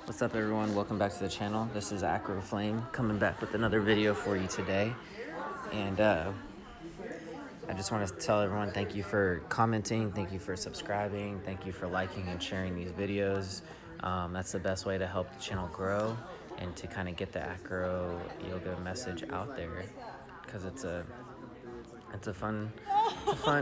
What's up, everyone? Welcome back to the channel. This is Acro Flame coming back with another video for you today. And I just want to tell everyone thank you for commenting, thank you for subscribing, thank you for liking and sharing these videos. That's the best way to help the channel grow and to kind of get the acro yoga message out there, because it's a fun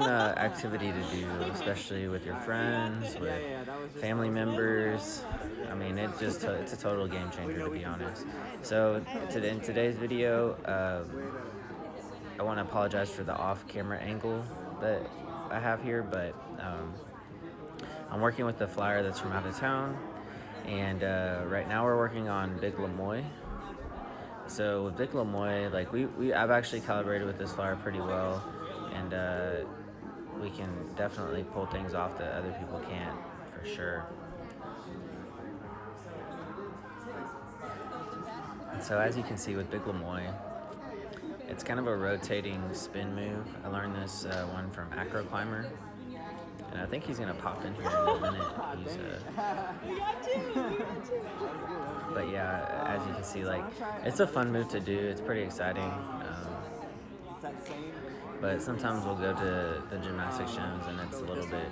activity to do, especially with your friends, with family members. I mean, it's a total game changer, to be honest. So in today's video, I want to apologize for the off-camera angle that I have here, but I'm working with the flyer that's from out of town, and right now we're working on Big Lemoy. So with Big Lemoy, like I've actually calibrated with this flyer pretty well, and we can definitely pull things off that other people can't, for sure. So as you can see with Big Lemoy, it's kind of a rotating spin move. I learned this one from Acro Climber, and I think he's gonna pop in here in a minute. He's We got two. but yeah, as you can see, like, it's a fun move to do. It's pretty exciting. But sometimes we'll go to the gymnastics gyms and it's a little bit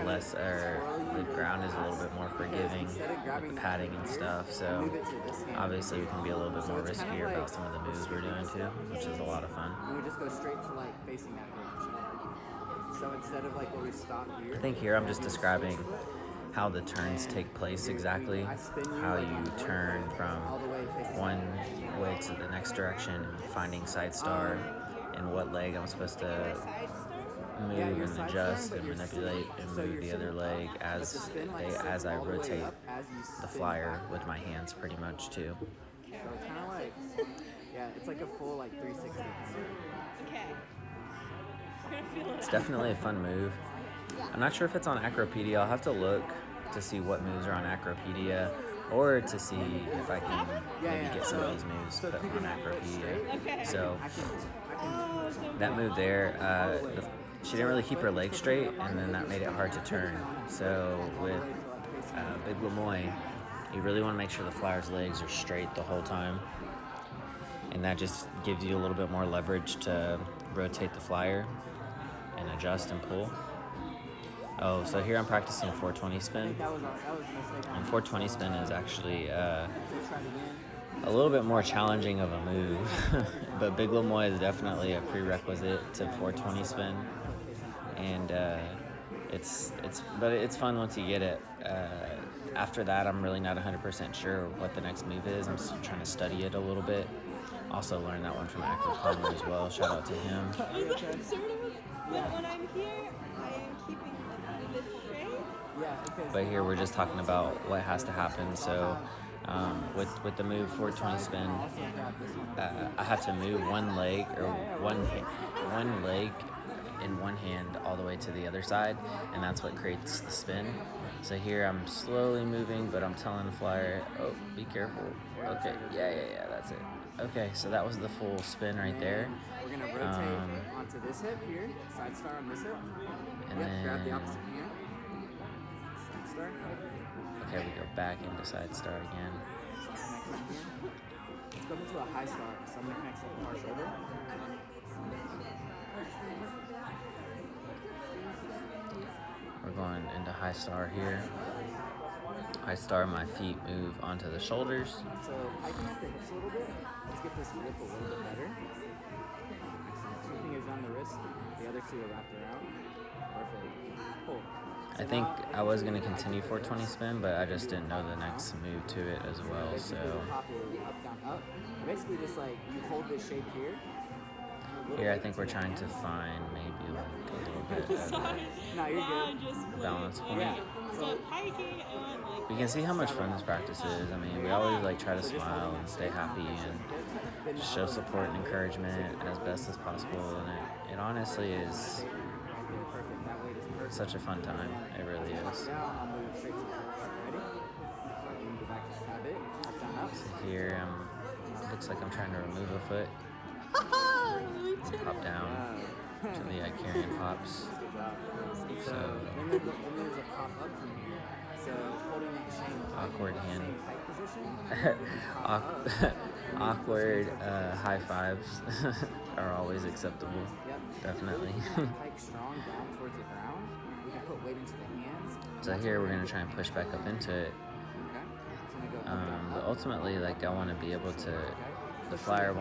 less, or the ground is a little bit more forgiving with the padding and stuff. So obviously we can be a little bit more riskier about some of the moves we're doing too, which is a lot of fun. We just go straight to like facing that direction. So instead of like where we stop here. I think here I'm just describing how the turns take place exactly, how you turn from one way to the next direction, finding side star, and what leg I'm supposed to move and adjust and manipulate and move the other leg as I rotate the flyer with my hands, pretty much too. So it's kind of like, yeah, it's like a full like 360. Okay. It's definitely a fun move. I'm not sure if it's on Acropedia. I'll have to look to see what moves are on Acropedia, or to see if I can maybe get some of these moves put on Acropedia. Okay. So that move there, she didn't really keep her leg straight, and then that made it hard to turn. So with Big Lemoy, you really want to make sure the flyer's legs are straight the whole time, and that just gives you a little bit more leverage to rotate the flyer and adjust and pull. Oh, so here I'm practicing 420 spin, and 420 spin is actually a little bit more challenging of a move, but Big Lemoy is definitely a prerequisite to 420 spin, and it's fun once you get it. After that, I'm really not 100% sure what the next move is. I'm still trying to study it a little bit. Also learned that one from Acro Climber as well. Shout out to him. Is that sort of, but when I'm here, I am keeping this straight? But here we're just talking about what has to happen. So with the move 420 spin, I have to move one leg in one hand all the way to the other side, and that's what creates the spin. So here I'm slowly moving, but I'm telling the flyer, oh, be careful. Okay, yeah, that's it. Okay, so that was the full spin right there. We're gonna rotate onto this hip here, side star on this hip, and then grab the opposite hand, side star. Okay, we go back into side star again. Let's go into a high star. So I'm gonna connect the far shoulder. We're going into high star here. High star, my feet move onto the shoulders. So hiking up the hips a little bit. Let's get this grip a little bit better. Excellent. 2 fingers on the wrist. The other 2 are wrapped around. Perfect. Pull. I think I was going to continue 420 spin, but I just didn't know the next move to it as well. So up, down, up. Basically, just like you hold this shape here. Here I think we're trying to find maybe like a little bit of No, you're good. balance point. So hiking and like. You can see how much fun this practice is. I mean, we always like try to smile and stay happy and just show support and encouragement as best as possible. And it honestly is such a fun time. It really is. So here looks like I'm trying to remove a foot. Pop down to the Icarian pops. So awkward hand. Same pike position. Awkward high fives are always acceptable. Yep. Definitely. Pike strong down towards the ground. We can put weight into the hands. So here we're gonna try and push back up into it. Okay. It's gonna go up, down, But up. ultimately, like I want to be able to. The flyer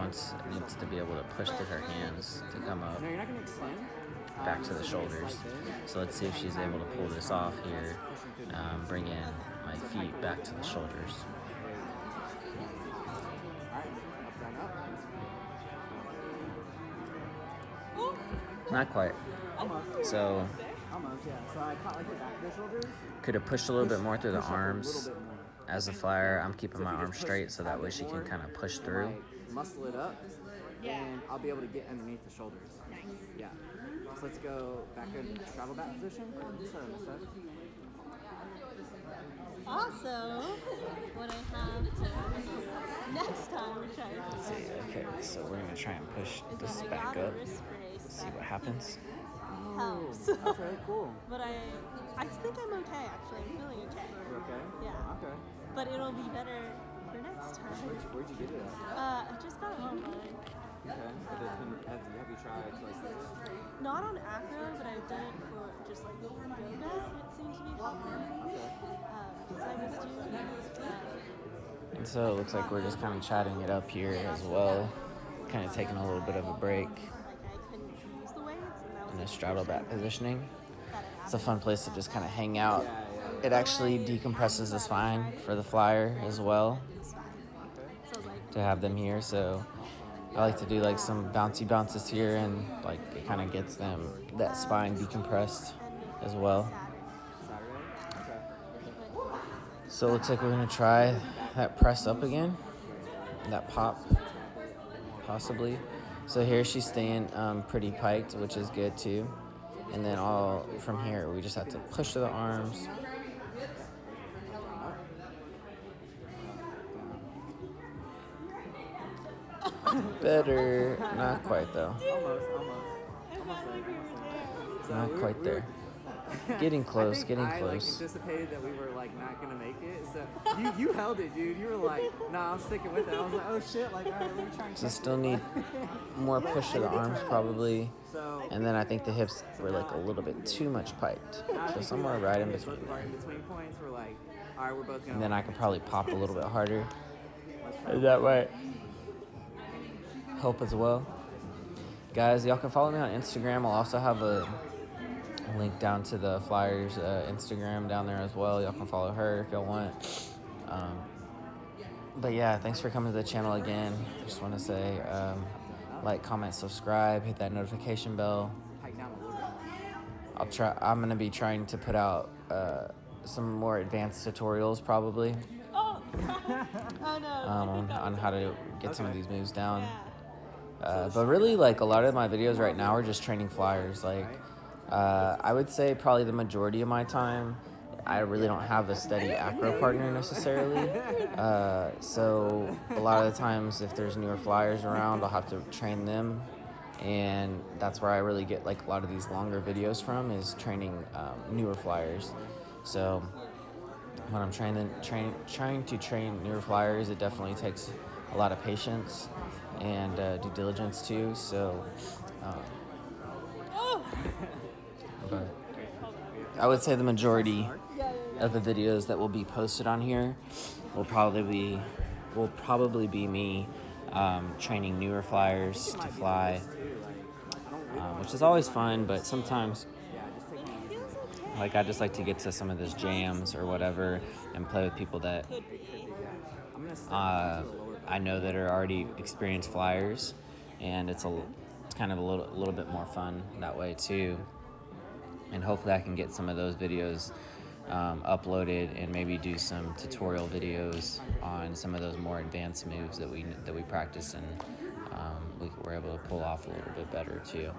needs to be able to push through her hands to come up No, you're not gonna extend. back to the shoulders. So let's see if she's able to pull this off here. Bring in my feet back to the shoulders. Not quite. So Almost, yeah. So I caught like the back of the shoulders. could have pushed a little bit more through the Push up a arms. little bit more. As a flyer, I'm keeping So my if you arms just straight so that way she can forward kind of push and, through. like, muscle it up, and I'll be able to get underneath the shoulders. Nice. Yeah. So let's go back in travel back position. Also, what I have to next time we try it. Let's see. Okay, so we're gonna try and push Is this when I back got a up. wrist brace See that what happens. helps. Okay, cool. But I think I'm okay actually. I'm feeling okay. You okay? Yeah. Okay. But it'll be better for next time. Where'd you get it at? I just got it online. Okay. Have you tried like this? Not on Acro, but I've done it for just like yoga. It seems to be helping. Because I was doing And so it looks like we're just kind of chatting it up here as well. Kind of taking a little bit of a break like I couldn't use the weights, and that was in the straddle back positioning. that It's a fun place to just kind of hang out. Yeah. It actually decompresses the spine for the flyer as well So I was like, to have them here. So I like to do like some bouncy bounces here, and like it kind of gets them that spine decompressed as well. Saturday? Okay. So it looks like we're gonna try that press up again, that pop, possibly. So here she's staying pretty piked, which is good too. And then all from here, we just have to push to the arms. Better, not quite though. Not quite there. Getting close, getting I close. anticipated that we were like not gonna make it, so you held it, dude. You were like, nah, I'm sticking with it. I was like, oh shit, like all right, let me try and. So still need more push to the arms probably. So And then I think the hips were like a little bit too much piked. So somewhere right in between there. Right in between points, we're like, all right, we're both gonna. And then I could probably pop a little bit harder. Let's try Is that right? Help as well. Guys, y'all can follow me on Instagram. I'll also have a link down to the Flyers Instagram down there as well. Y'all can follow her if y'all want. But yeah, thanks for coming to the channel again. Just want to say like, comment, subscribe, hit that notification bell. Hike down a little bit. I'm gonna be trying to put out some more advanced tutorials probably oh, oh no. on how to get some of these moves down. Yeah. But really, like a lot of my videos right now are just training flyers. Like I would say probably the majority of my time, I really don't have a steady acro partner necessarily. So a lot of the times, if there's newer flyers around, I'll have to train them. And that's where I really get like a lot of these longer videos from, is training newer flyers. So when I'm trying to train newer flyers, it definitely takes a lot of patience and due diligence too. So, but I would say the majority of the videos that will be posted on here will probably be me training newer flyers to fly, which is always fun. But sometimes, like, I just like to get to some of those jams or whatever and play with people that I know that are already experienced flyers, and it's kind of a little bit more fun that way too. And hopefully I can get some of those videos uploaded and maybe do some tutorial videos on some of those more advanced moves that we practice, and we're able to pull off a little bit better too.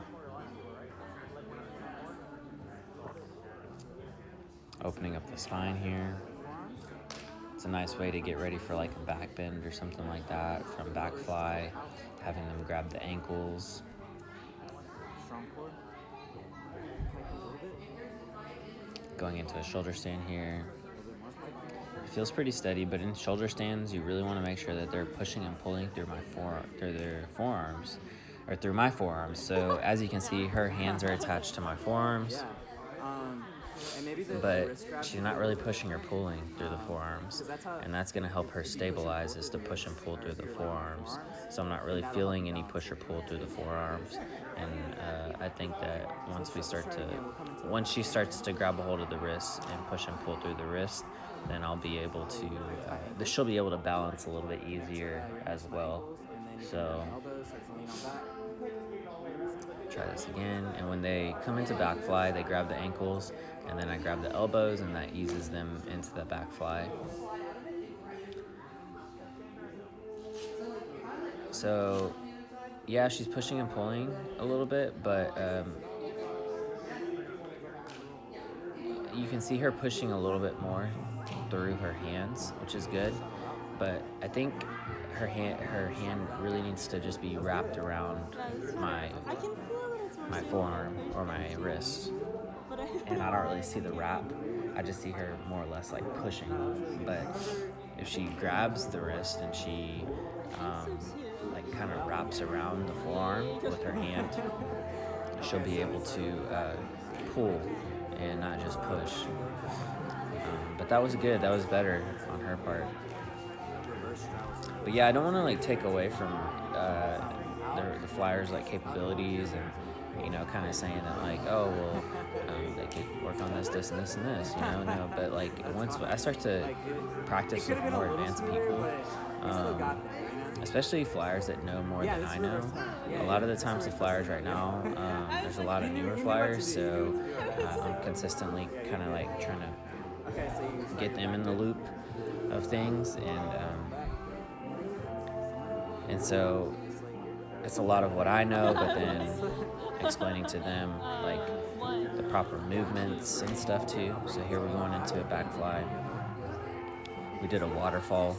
Opening up the spine here. It's a nice way to get ready for like a back bend or something like that from back fly, having them grab the ankles. Strong core. Hike a little bit. Going into a shoulder stand here. feels pretty steady, but in shoulder stands, you really want to make sure that they're pushing and pulling through their forearms, or through my forearms. So as you can see, her hands are attached to my forearms. Yeah. And maybe the But wrist grab she's not really pushing or pulling through the forearms, and that's going to help her stabilize, is to push and pull through the forearms. So I'm not really feeling any push or pull through the forearms, and I think that once she starts to grab a hold of the wrist and push and pull through the wrist, then I'll be able to, she'll be able to balance a little bit easier as well. So try this again, and when they come into back fly, they grab the ankles, and then I grab the elbows, and that eases them into the back fly. So yeah, she's pushing and pulling a little bit, but you can see her pushing a little bit more through her hands, which is good, but I think her hand really needs to just be wrapped around my forearm or my wrist, and I don't really see the wrap. I just see her more or less like pushing. But if she grabs the wrist and she like kind of wraps around the forearm with her hand, she'll be able to pull and not just push. But that was good. That was better on her part. But yeah, I don't want to like take away from the flyers' like capabilities, and kind of saying that like, oh well, they could work on this, and this, no. But like once I start to practice with more advanced people, especially flyers that know more than I know. A lot of the times the flyers right now, there's a lot of newer flyers, so I'm consistently kind of like trying to get them in the loop of things, and so it's a lot of what I know, but then explaining to them like the proper movements and stuff too. So here we're going into a back fly. We did a waterfall,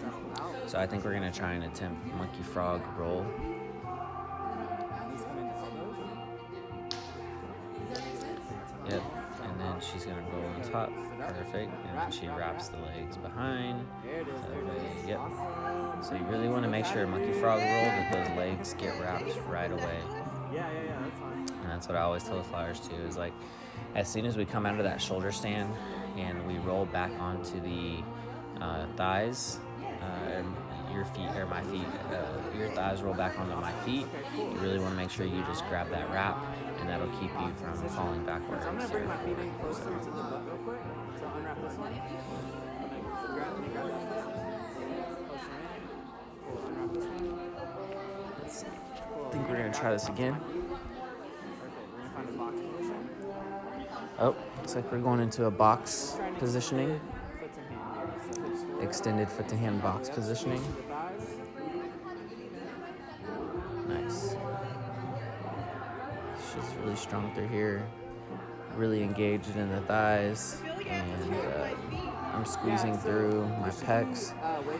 so I think we're gonna try and attempt monkey frog roll. Yep, and then she's gonna roll on top. Perfect, and then she wraps the legs behind. Yep. So you really want to make sure monkey frog roll that those legs get wrapped right away. Yeah, that's fine. And that's what I always tell the flyers too, is like as soon as we come out of that shoulder stand and we roll back onto the thighs, your feet or my feet, your thighs roll back onto my feet. You really want to make sure you just grab that wrap, and that'll keep you from falling backwards. So I'm gonna bring my feet in closer to the butt real quick. So unwrap this one. Grab that. Closer in. Cool. Unwrap this one. I think we're gonna try this again. Perfect. We're gonna find a box position. Oh, looks like we're going into a box positioning. Foot to hand here. Extended foot to hand box positioning. Nice. She's really strong through here, really engaged in the thighs, and I'm squeezing through my pecs. Wait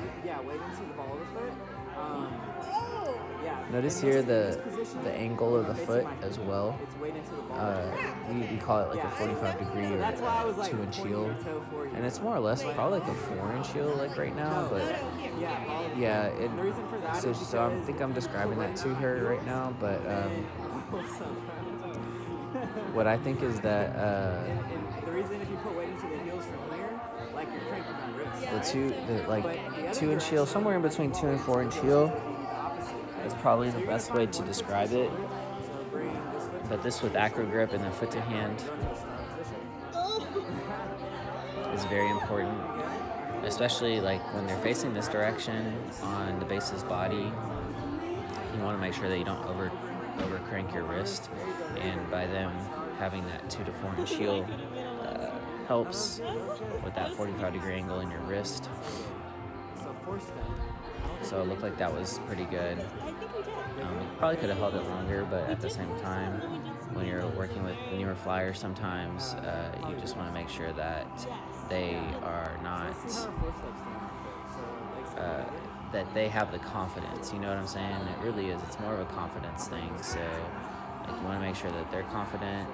and see the ball of the foot. Notice here the angle of the foot as well. We call it like a 45 degree or 2-inch heel, and it's more or less probably like a 4-inch heel like right now, but yeah, so I think I'm describing that to her right now, but what I think is that the reason if you put weight into the heels from here, like you're cranking down wrists. The 2-inch heel, somewhere in between 2 and 4-inch heel, is probably the best way to describe it. But this with acro grip and the foot to hand is very important, especially like when they're facing this direction on the base's body. You want to make sure that you don't over crank your wrist, and by them having that 2 to 4-inch heel helps with that 45 degree angle in your wrist. So it looked like that was pretty good. We probably could have held it longer, but at the same time, when you're working with newer flyers, sometimes you just want to make sure that they are not, that they have the confidence. You know what I'm saying? It really is. It's more of a confidence thing. So like, you want to make sure that they're confident,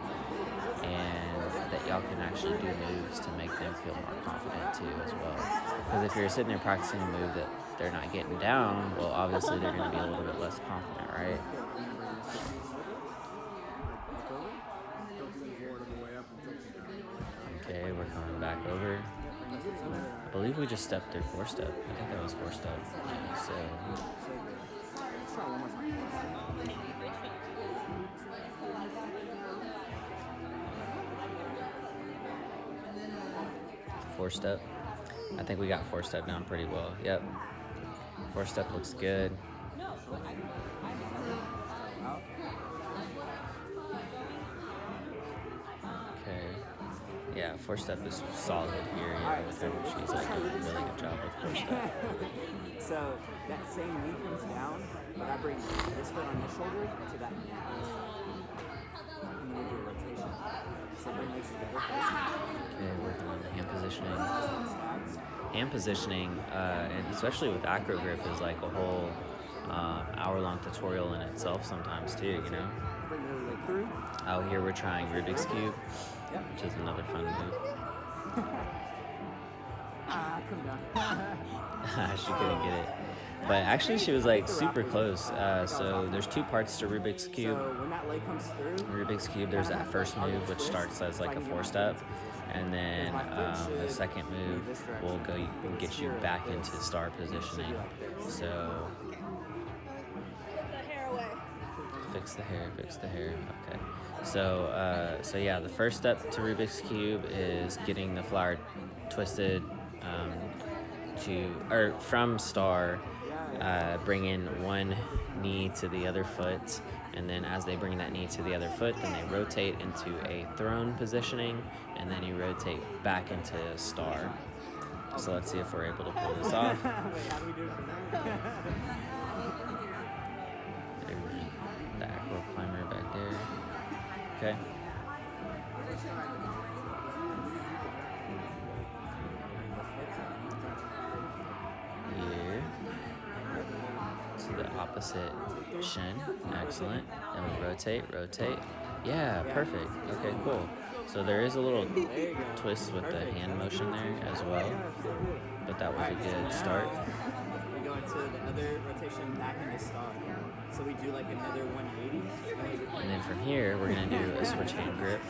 and that y'all can actually do moves to make them feel more confident too as well. Because if you're sitting there practicing a move that they're not getting down, well, obviously they're going to be a little bit less confident, right? Okay, we're coming back over. I believe we just stepped through 4-step. I think that was 4-step. Yeah, so 4-step. I think we got 4-step down pretty well. Yep. 4-step looks good. Okay. Yeah, 4-step is solid here. Yeah, with her. She's like doing a really good job with 4-step. So that same knee comes down, but I bring this foot on this shoulder to that knee. And then we do a rotation. So bring legs together. Okay, working on the hand positioning. Hand positioning, and especially with acro grip, is like a whole hour-long tutorial in itself sometimes too, you know? Bring the other leg through. Out here we're trying Rubik's Cube, which is another fun move. Come down. She couldn't get it. But actually she was like super close. So there's 2 parts to Rubik's Cube. So when that leg comes through, Rubik's Cube, there's that first move which starts as like a 4-step. And then the second move will get you back into star positioning. So fix the hair. Okay. So yeah, the first step to Rubik's Cube is getting the flower twisted from star, bringing one knee to the other foot, and then as they bring that knee to the other foot, then they rotate into a throne positioning, and then you rotate back into a star. So let's see if we're able to pull this off. wait, how do we do it from there? The acro climber back there. Okay. Here to the opposite shin. Excellent. Then we rotate. Yeah, perfect. Okay, cool. So there is a little twist with the hand motion there as well, but that was a good start. We go into the other rotation back into star. So we do like another 180. And then from here, we're going to do a switch hand grip.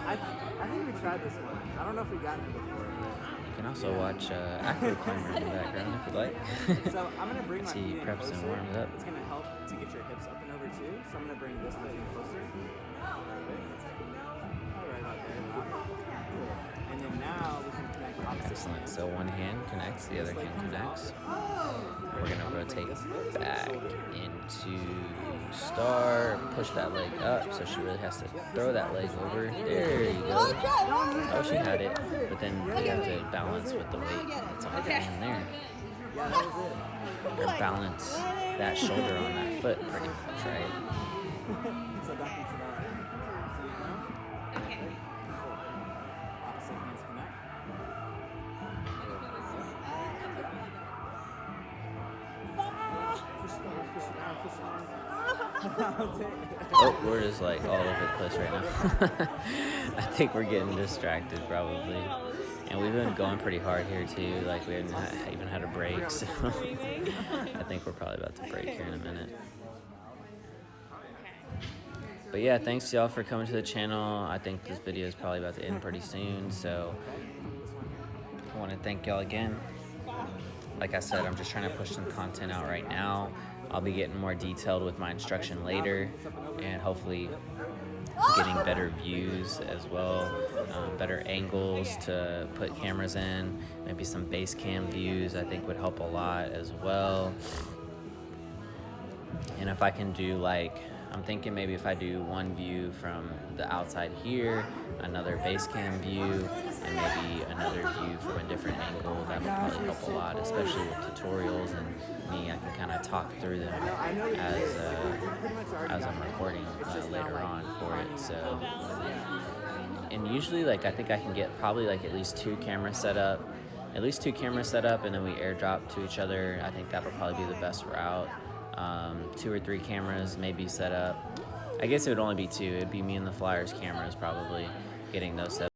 I think we tried this one. I don't know if we've gotten it before. You can also watch Acro Climber in the background if you'd like. So I'm going to bring my He feet in preps and closer. warms up. It's going to help to get your hips up and over too. So I'm going to bring this foot in closer. Right about there. Cool. And then now we can connect opposite. Excellent. So one hand connects, the other hand connects. We're going to rotate back into star, push that leg up, so she really has to throw that leg over. There you go. Oh, she had it, but then you have to balance with the weight that's on your hand there. Yeah, that was it. Or balance that shoulder on that foot pretty much, right? So back into that. So you know? Okay. Cool. Opposite hands connect. Oh, we're just like all over the place right now. I think we're getting distracted probably. And we've been going pretty hard here too, like we haven't even had a break, so I think we're probably about to break here in a minute. But yeah, thanks y'all for coming to the channel. I think this video is probably about to end pretty soon, so I want to thank y'all again. Like I said, I'm just trying to push some content out right now. I'll be getting more detailed with my instruction later, and hopefully getting better views as well, better angles to put cameras in, maybe some base cam views I think would help a lot as well. And if I can do like, I'm thinking maybe if I do one view from the outside here, another base cam view, and maybe another view from a different angle, that would probably help a lot, especially with tutorials and me. I can kind of talk through them as I'm recording later on for it. So, and usually like I think I can get probably like at least two cameras set up, and then we airdrop to each other. I think that would probably be the best route. 2 or 3 cameras maybe set up. I guess it would only be 2. It'd be me and the Flyers cameras probably getting those set up.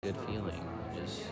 good feeling. Just